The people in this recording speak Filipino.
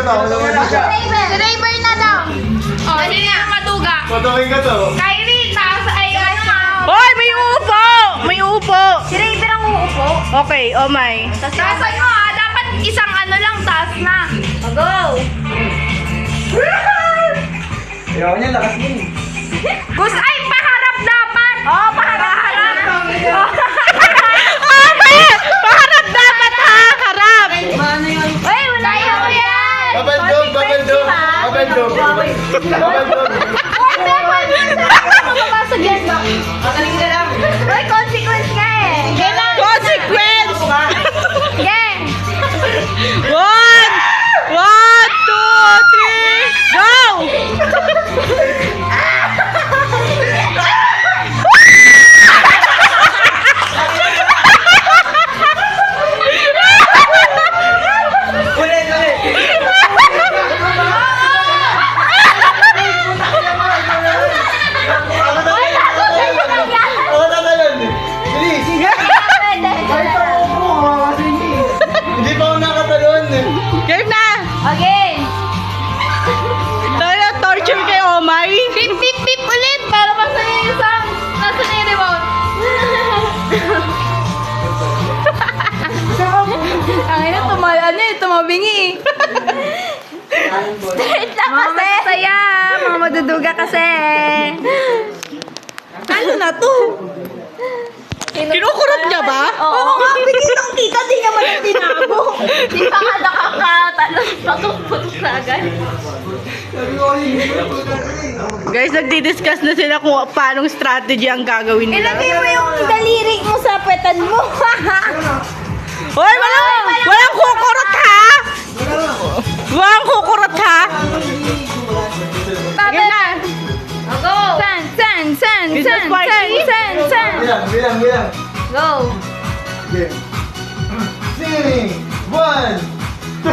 to. Si Raver na daw. Oh, hindi nga maduga. Patuloy ka to. Kyrie, taas ay Hoy, may upo! May upo! Si Raver ang uupo. Okay, oh my. Taasay mo ah, dapat isang ano lang taas na. Go! Ayaw niya, lakas din. Gusto, ay, paharap dapat! Oh, paharap! Okay! Paharap dapat ha! Harap! Uy, wala yung yan! Babaldog, babaldog. Babaldog. Babaldog. Uy, Bebel! Mapapasok yan ba? Uy, consequence nga eh. Game na! Consequence! Game! 1, 2, 3, go! Ulit, ulit. Ako tatalon. Bilis. Hindi pa ako nakatalon. Game na! Okay. Tayo, torture kay Omay. Pip, pip, pip ulit para masaya yung sound. Nasa na yung remote. Ang ina, tumabingi. Start lang kasi. Masaya, mga maduduga kasi. Ano na to? Kinukurot niya ba? Oo nga, bigitang kita, di naman yung tinabo. Di pa nga nakakatalon, patok-patok na agad. Guys, nagdi-discuss na sila kung paanong strategy ang gagawin nila. Ilagay mo yung daliri mo sa petan mo. Hoy, walang kukurot ha! Walang kukurot ha! Game na. Go. San. Christmas party? San. Bilang. Go. Game. Sing. 1, 2,